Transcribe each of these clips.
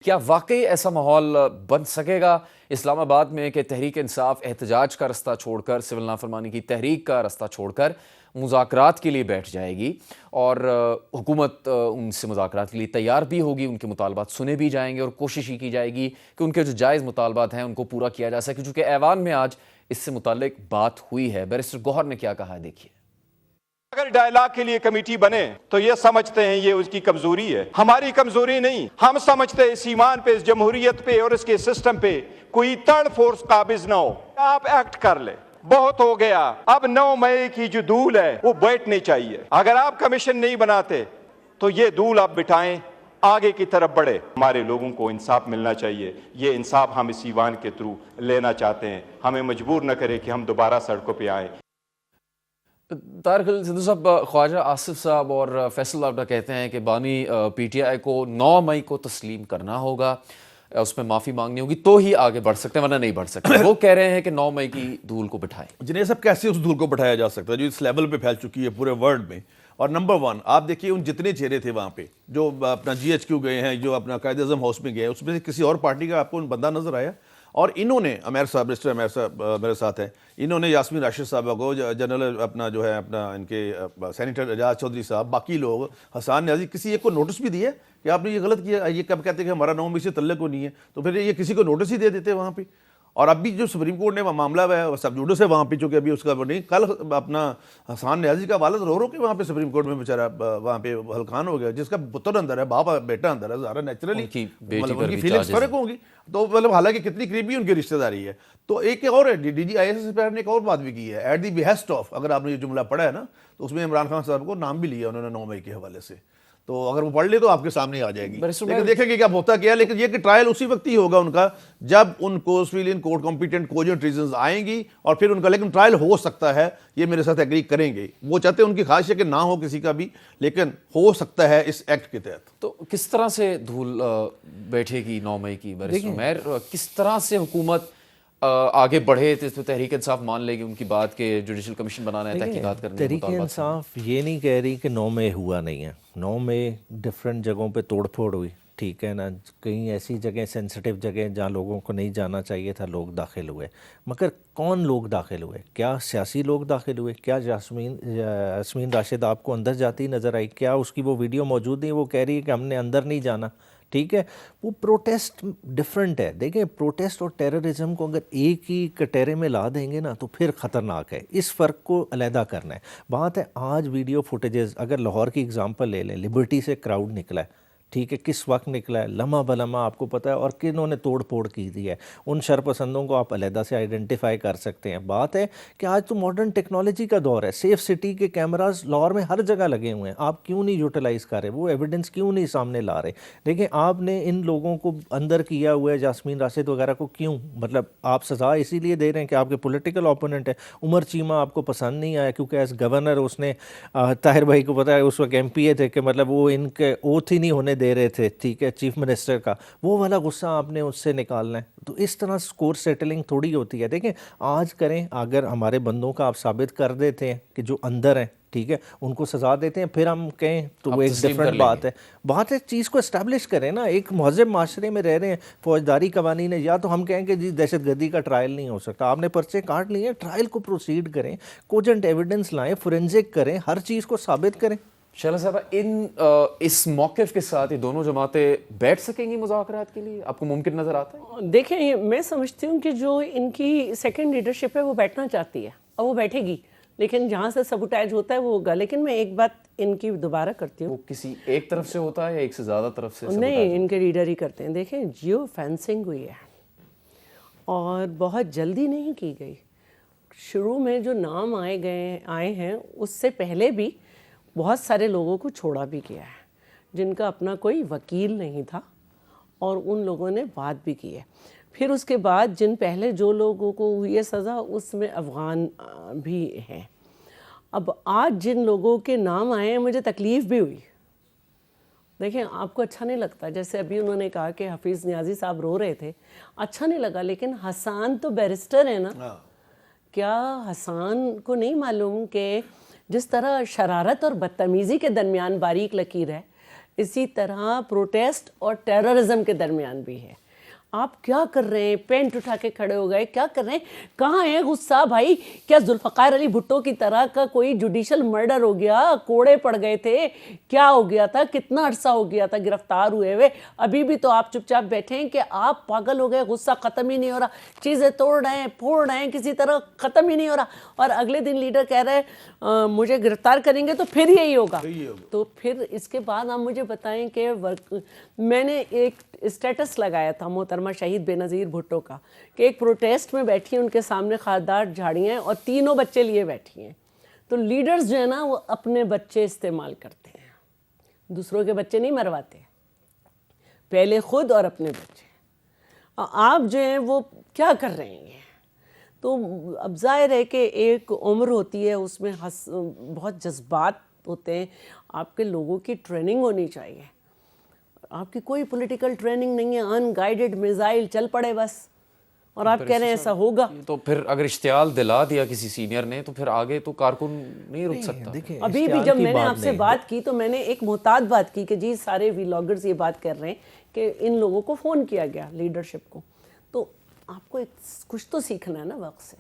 کیا واقعی ایسا ماحول بن سکے گا اسلام آباد میں کہ تحریک انصاف احتجاج کا رستہ چھوڑ کر، سول نافرمانی کی تحریک کا رستہ چھوڑ کر مذاکرات کے لیے بیٹھ جائے گی اور حکومت ان سے مذاکرات کے لیے تیار بھی ہوگی، ان کے مطالبات سنے بھی جائیں گے اور کوشش ہی کی جائے گی کہ ان کے جو جائز مطالبات ہیں ان کو پورا کیا جا سکے؟ چونکہ ایوان میں آج اس سے متعلق بات ہوئی ہے۔ بیرسٹر گوہر نے کیا کہا ہے، دیکھیے۔ اگر ڈائلاگ کے لیے کمیٹی بنے تو یہ سمجھتے ہیں یہ اس کی کمزوری ہے، ہماری کمزوری نہیں۔ ہم سمجھتے ہیں اس ایمان پہ، اس جمہوریت پہ اور اس کے سسٹم پہ کوئی تھرڈ فورس قابض نہ ہو۔ آپ ایکٹ کر لیں، بہت ہو گیا۔ اب 9 مئی کی جو دھول ہے وہ بیٹھنی چاہیے۔ اگر آپ کمیشن نہیں بناتے تو یہ دھول آپ بٹھائیں، آگے کی طرف بڑھے۔ ہمارے لوگوں کو انصاف ملنا چاہیے، یہ انصاف ہم اس ایوان کے تھرو لینا چاہتے ہیں۔ ہمیں مجبور نہ کرے کہ ہم دوبارہ سڑکوں پہ آئیں۔ طاہر خلیل سندھو صاحب، خواجہ آصف صاحب اور فیصل لاڈا کہتے ہیں کہ بانی پی ٹی آئی کو 9 مئی کو تسلیم کرنا ہوگا، اس میں معافی مانگنی ہوگی تو ہی آگے بڑھ سکتے ہیں، ورنہ نہیں بڑھ سکتے۔ وہ کہہ رہے ہیں کہ 9 مئی کی دھول کو بٹھائیں۔ جنہیں سب کیسے اس دھول کو بٹھایا جا سکتا ہے جو اس لیول پہ پھیل چکی ہے پورے ورلڈ میں؟ اور نمبر 1 آپ دیکھیے ان جتنے چہرے تھے وہاں پہ جو اپنا جی ایچ کیو گئے ہیں، جو اپنا قائد اعظم ہاؤس میں گئے ہیں، اس میں سے کسی اور پارٹی کا آپ کو بندہ نظر آیا؟ اور انہوں نے عمیر صاحب، مسٹر عمیر صاحب میرے ساتھ ہیں، انہوں نے یاسمین راشد صاحبہ کو، جنرل اپنا جو ہے اپنا ان کے سینیٹر اعجاز چودھری صاحب، باقی لوگ، حسان نیازی، کسی ایک کو نوٹس بھی دیا کہ آپ نے یہ غلط کیا؟ یہ کب کہتے کہ ہمارا 9 مئی سے تعلق کو نہیں ہے، تو پھر یہ کسی کو نوٹس ہی دے دیتے وہاں پہ۔ اور اب بھی جو سپریم کورٹ نے معاملہ ہے سب جوڈس ہے وہاں پہ، چونکہ ابھی اس کا وہ نہیں، کل اپنا حسان نیازی کا والد رو کے وہاں پہ سپریم کورٹ میں بیچارہ وہاں پہ ہلکان ہو گیا، جس کا پتر اندر ہے، باپ بیٹا اندر ہے، ظاہر نیچرلی ان کی فیلنگس فرق ہوں گی، تو مطلب حالانکہ کتنی قریبی ان کی رشتہ داری ہے۔ تو ایک اور ہے D G I S S نے ایک اور بات بھی کی ہے، ایٹ دی بیہسٹ آف، اگر آپ نے یہ جملہ پڑھا ہے نا تو اس میں عمران خان صاحب کو نام بھی لیا انہوں نے 9 مئی کے حوالے سے، تو اگر وہ پڑھ لے تو آپ کے سامنے آ جائے گی، لیکن دیکھیں گے کیا ہوتا کیا ہے۔ لیکن یہ کہ ٹرائل اسی وقت ہی ہوگا ان کا جب ان کو civilian court competent cogent reasons آئیں گی اور پھر ان کا، لیکن ٹرائل ہو سکتا ہے، یہ میرے ساتھ ایگری کریں گے، وہ چاہتے ہیں ان کی خواہش ہے کہ نہ ہو کسی کا بھی، لیکن ہو سکتا ہے اس ایکٹ کے تحت۔ تو کس طرح سے دھول بیٹھے گی 9 مئی کی؟ بیرسٹر عمیر، کس طرح سے حکومت آگے بڑھے تو تحریک انصاف مان لے گی ان کی بات کہ جوڈیشل کمیشن بنانا ہے، تحقیقات کرنی ہے؟ تحریک انصاف یہ نہیں کہہ رہی کہ 9 مئی ہوا نہیں ہے، 9 مئی ڈفرینٹ جگہوں پہ توڑ پھوڑ ہوئی، ٹھیک ہے نا، کہیں ایسی جگہ سینسٹیو جگہ جہاں لوگوں کو نہیں جانا چاہیے تھا لوگ داخل ہوئے، مگر کون لوگ داخل ہوئے؟ کیا سیاسی لوگ داخل ہوئے؟ کیا یاسمین راشد آپ کو اندر جاتی نظر آئی؟ کیا اس کی وہ ویڈیو موجود نہیں؟ وہ کہہ رہی ہے کہ ہم نے اندر نہیں جانا، ٹھیک ہے۔ وہ پروٹیسٹ ڈیفرنٹ ہے، دیکھیں پروٹیسٹ اور ٹیررزم کو اگر ایک ہی کٹہرے میں لا دیں گے نا تو پھر خطرناک ہے، اس فرق کو علیحدہ کرنا ہے۔ بات ہے آج ویڈیو فوٹیجز، اگر لاہور کی اگزامپل لے لیں، لبرٹی سے کراؤڈ نکلا ہے، ٹھیک ہے، کس وقت نکلا ہے، لمحہ بلمحہ آپ کو پتہ ہے، اور کنہوں نے توڑ پھوڑ کی دی ہے، ان شرپسندوں کو آپ علیحدہ سے آئیڈینٹیفائی کر سکتے ہیں۔ بات ہے کہ آج تو ماڈرن ٹیکنالوجی کا دور ہے، سیف سٹی کے کیمراز لاہور میں ہر جگہ لگے ہوئے ہیں، آپ کیوں نہیں یوٹیلائز کر رہے؟ وہ ایویڈنس کیوں نہیں سامنے لا رہے؟ دیکھیں آپ نے ان لوگوں کو اندر کیا ہوا ہے، جاسمین راشد وغیرہ کو، کیوں؟ مطلب آپ سزا اسی لیے دے رہے ہیں کہ آپ کے پولیٹیکل اوپوننٹ ہے۔ عمر چیمہ آپ کو پسند نہیں آیا کیونکہ ایز گورنر اس نے، طاہر بھائی کو پتہ ہے اس وقت ایم پی اے تھے، کہ مطلب وہ ان کے اوتھ ہی نہیں ہونے دے رہے تھے، ٹھیک ہے، چیف منسٹر کا، وہ والا غصہ آپ نے اس سے نکالنا ہے۔ تو اس طرح سکور سیٹلنگ تھوڑی ہوتی ہے۔ دیکھیں آج کریں، اگر ہمارے بندوں کا آپ ثابت کر دیتے ہیں کہ جو اندر ہیں، ٹھیک ہے، ان کو سزا دیتے ہیں، پھر ہم کہیں تو وہ ایک ڈفرینٹ بات ہے۔ بات ہے چیز کو اسٹیبلش کریں نا، ایک مہذب معاشرے میں رہ رہے ہیں، فوجداری قوانین ہے، یا تو ہم کہیں کہ جی دہشت گردی کا ٹرائل نہیں ہو سکتا، آپ نے پرچے کاٹ لیے، ٹرائل کو پروسیڈ کریں، کوجنٹ ایویڈنس لائیں، فورینزک کریں، ہر چیز کو ثابت کریں۔ شہلا صاحبہ، اس موقف کے ساتھ یہ دونوں جماعتیں بیٹھ سکیں گی مذاکرات کے لیے؟ آپ کو ممکن نظر آتا ہے؟ دیکھیں میں سمجھتی ہوں کہ جو ان کی سیکنڈ لیڈرشپ ہے وہ بیٹھنا چاہتی ہے اور وہ بیٹھے گی، لیکن جہاں سے سبوٹائج ہوتا ہے وہ ہوگا۔ لیکن میں ایک بات ان کی دوبارہ کرتی ہوں، وہ کسی ایک طرف سے ہوتا ہے یا ایک سے زیادہ طرف سے؟ نہیں، ان کے لیڈر ہی کرتے ہیں۔ دیکھیں جیو فینسنگ ہوئی ہے اور بہت جلدی نہیں کی گئی، شروع میں جو نام آئے ہیں اس سے پہلے بھی بہت سارے لوگوں کو چھوڑا بھی گیا ہے جن کا اپنا کوئی وکیل نہیں تھا، اور ان لوگوں نے بات بھی کی ہے۔ پھر اس کے بعد جن پہلے جو لوگوں کو ہوئی ہے سزا، اس میں افغان بھی ہیں۔ اب آج جن لوگوں کے نام آئے ہیں مجھے تکلیف بھی ہوئی۔ دیکھیں آپ کو اچھا نہیں لگتا، جیسے ابھی انہوں نے کہا کہ حفیظ نیازی صاحب رو رہے تھے، اچھا نہیں لگا، لیکن حسان تو بیرسٹر ہے نا، کیا حسان کو نہیں معلوم کہ جس طرح شرارت اور بدتمیزی کے درمیان باریک لکیر ہے، اسی طرح پروٹیسٹ اور ٹیررزم کے درمیان بھی ہے. آپ کیا کر رہے ہیں؟ پینٹ اٹھا کے کھڑے ہو گئے, کیا کر رہے ہیں؟ کہاں ہے غصہ بھائی؟ کیا ذوالفقار علی بھٹو کی طرح کا کوئی جوڈیشل مرڈر ہو گیا؟ کوڑے پڑ گئے تھے؟ کیا ہو گیا تھا؟ کتنا عرصہ ہو گیا تھا گرفتار ہوئے ہوئے؟ ابھی بھی تو آپ چپ چاپ بیٹھے ہیں کہ آپ پاگل ہو گئے, غصہ ختم ہی نہیں ہو رہا, چیزیں توڑ رہے ہیں, پھوڑ رہے ہیں, کسی طرح ختم ہی نہیں ہو رہا. اور اگلے دن لیڈر کہہ رہے ہیں مجھے گرفتار کریں گے تو پھر یہی ہوگا. تو پھر اس کے بعد آپ مجھے بتائیں کہ میں نے ایک اسٹیٹس لگایا تھا محترمہ شہید بے نظیر بھٹو کا کہ ایک پروٹیسٹ میں بیٹھی ہیں, ان کے سامنے خاردار جھاڑیاں ہیں اور تینوں بچے لیے بیٹھی ہیں. تو لیڈرز جو ہے نا وہ اپنے بچے استعمال کرتے ہیں, دوسروں کے بچے نہیں مرواتے, پہلے خود اور اپنے بچے. آپ جو ہیں وہ کیا کر رہے ہیں؟ تو اب ظاہر ہے کہ ایک عمر ہوتی ہے, اس میں بہت جذبات ہوتے ہیں. آپ کے لوگوں کی ٹریننگ ہونی چاہیے. آپ کی کوئی پولیٹیکل ٹریننگ نہیں ہے, ان گائیڈڈ میزائل چل پڑے بس, اور آپ کہہ رہے ہیں ایسا ہوگا. تو پھر اگر اشتعال دلا دیا کسی سینئر نے تو پھر آگے تو کارکن نہیں رک سکتا. ابھی بھی جب میں نے آپ سے بات کی تو میں نے ایک محتاط بات کی کہ جی سارے ویلاگرز یہ بات کر رہے ہیں کہ ان لوگوں کو فون کیا گیا لیڈرشپ کو, تو آپ کو کچھ تو سیکھنا ہے نا وقت سے.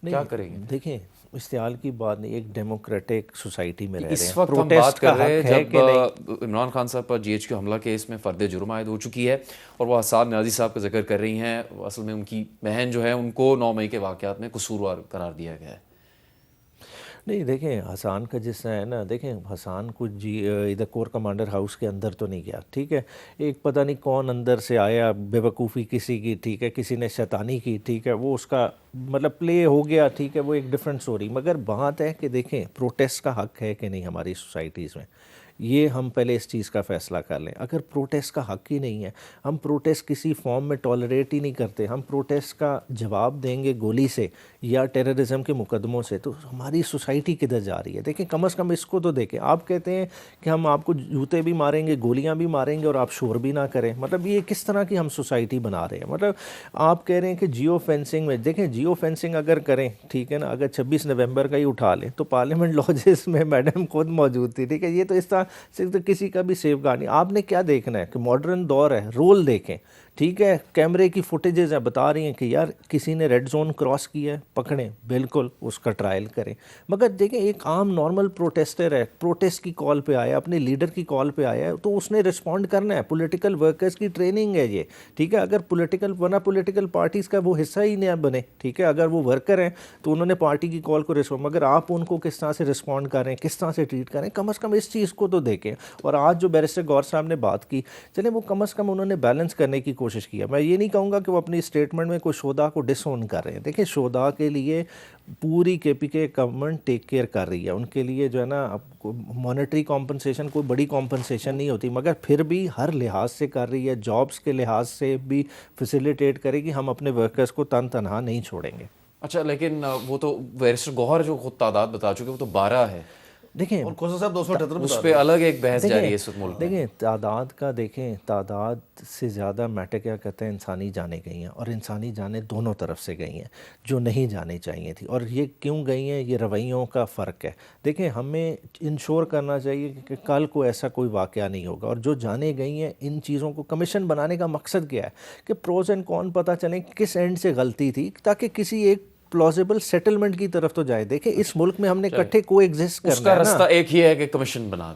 کیا کریں گے؟ دیکھیں اشتعال کی بات نہیں, ایک ڈیموکریٹک سوسائٹی میں رہ رہے ہیں. اس وقت ہم بات کر رہے ہیں جب عمران خان صاحب پر GHQ حملہ کیس میں فرد جرم عائد ہو چکی ہے اور وہ حسان نیازی صاحب کا ذکر کر رہی ہیں. اصل میں ان کی بہن جو ہے ان کو 9 مئی کے واقعات میں قصوروار قرار دیا گیا ہے. نہیں دیکھیں حسان کا جس طرح ہے نا, دیکھیں حسان کو ادھر کور کمانڈر ہاؤس کے اندر تو نہیں گیا, ٹھیک ہے, ایک پتہ نہیں کون اندر سے آیا, بے وقوفی کسی کی, ٹھیک ہے, کسی نے شیطانی کی, ٹھیک ہے, وہ اس کا مطلب پلے ہو گیا, ٹھیک ہے, وہ ایک ڈیفرنٹ سٹوری. مگر بات ہے کہ دیکھیں پروٹیسٹ کا حق ہے کہ نہیں ہماری سوسائٹیز میں, یہ ہم پہلے اس چیز کا فیصلہ کر لیں. اگر پروٹیسٹ کا حق ہی نہیں ہے, ہم پروٹیسٹ کسی فارم میں ٹالریٹ ہی نہیں کرتے, ہم پروٹیسٹ کا جواب دیں گے گولی سے یا ٹیررزم کے مقدموں سے, تو ہماری سوسائٹی کدھر جا رہی ہے؟ دیکھیں کم از کم اس کو تو دیکھیں. آپ کہتے ہیں کہ ہم آپ کو جوتے بھی ماریں گے, گولیاں بھی ماریں گے اور آپ شور بھی نہ کریں. مطلب یہ کس طرح کی ہم سوسائٹی بنا رہے ہیں؟ مطلب آپ کہہ رہے ہیں کہ جیو فینسنگ میں, دیکھیں جیو فینسنگ اگر کریں, ٹھیک ہے نا, اگر 26 نومبر کا ہی اٹھا لیں تو پارلیمنٹ لاجز میں میڈم خود موجود تھی, ٹھیک ہے. یہ تو اس طرح صرف تو کسی کا بھی سیف گارڈ نہیں. آپ نے کیا دیکھنا ہے کہ ماڈرن دور ہے, رول دیکھیں, ٹھیک ہے, کیمرے کی فوٹیجز ہیں بتا رہی ہیں کہ یار کسی نے ریڈ زون کراس کیا ہے, پکڑیں, بالکل اس کا ٹرائل کریں. مگر دیکھیں ایک عام نارمل پروٹیسٹر ہے, پروٹیسٹ کی کال پہ آیا, اپنے لیڈر کی کال پہ آیا ہے, تو اس نے رسپونڈ کرنا ہے. پولیٹیکل ورکرز کی ٹریننگ ہے یہ, ٹھیک ہے. اگر پولیٹیکل پارٹیز کا وہ حصہ ہی نہیں بنے, ٹھیک ہے, اگر وہ ورکر ہیں تو انہوں نے پارٹی کی کال کو رسپونڈ, مگر آپ ان کو کس طرح سے رسپونڈ کریں, کس طرح سے ٹریٹ کریں, کم از کم اس چیز کو تو دیکھیں. اور آج جو بیرسٹر گور صاحب نے بات کی, چلیں وہ کم از کم انہوں نے بیلنس کرنے کی کوشش کیا. میں یہ نہیں کہوں گا کہ وہ اپنی اسٹیٹمنٹ میں کوئی شہداء کو ڈس اون کر رہے ہیں. دیکھیں شہداء کے لیے پوری KPK گورنمنٹ ٹیک کیئر کر رہی ہے, ان کے لیے جو ہے نا مانیٹری کمپنسیشن کوئی بڑی کمپنسیشن نہیں ہوتی, مگر پھر بھی ہر لحاظ سے کر رہی ہے, جابس کے لحاظ سے بھی فیسیلیٹیٹ کرے گی. ہم اپنے ورکرز کو تنہا نہیں چھوڑیں گے. اچھا, لیکن وہ تو بیرسٹر گوہر جو خود تعداد بتا چکے وہ تو 12 ہے. دیکھیں اور کوسا صاحب 278 اس پہ الگ ایک بحث جاری ہے اس وقت ملک میں. دیکھیں تعداد کا, دیکھیں تعداد سے زیادہ میٹر کیا کہتے ہیں, انسانی جانیں گئی ہیں, اور انسانی جانیں دونوں طرف سے گئی ہیں جو نہیں جانی چاہیے تھی. اور یہ کیوں گئی ہیں؟ یہ رویوں کا فرق ہے. دیکھیں ہمیں انشور کرنا چاہیے کہ کل کو ایسا کوئی واقعہ نہیں ہوگا. اور جو جانے گئی ہیں ان چیزوں کو کمیشن بنانے کا مقصد کیا ہے کہ پروز اینڈ کون پتہ چلیں کس اینڈ سے غلطی تھی, تاکہ کسی ایک پلازیبل سیٹلمنٹ کی طرف تو جائے. دیکھیں اس ملک میں ہم نے اکٹھے کو ایگزسٹ کرنا ہے, اس کا راستہ ایک ہی ہے کہ کمیشن بنا دیں.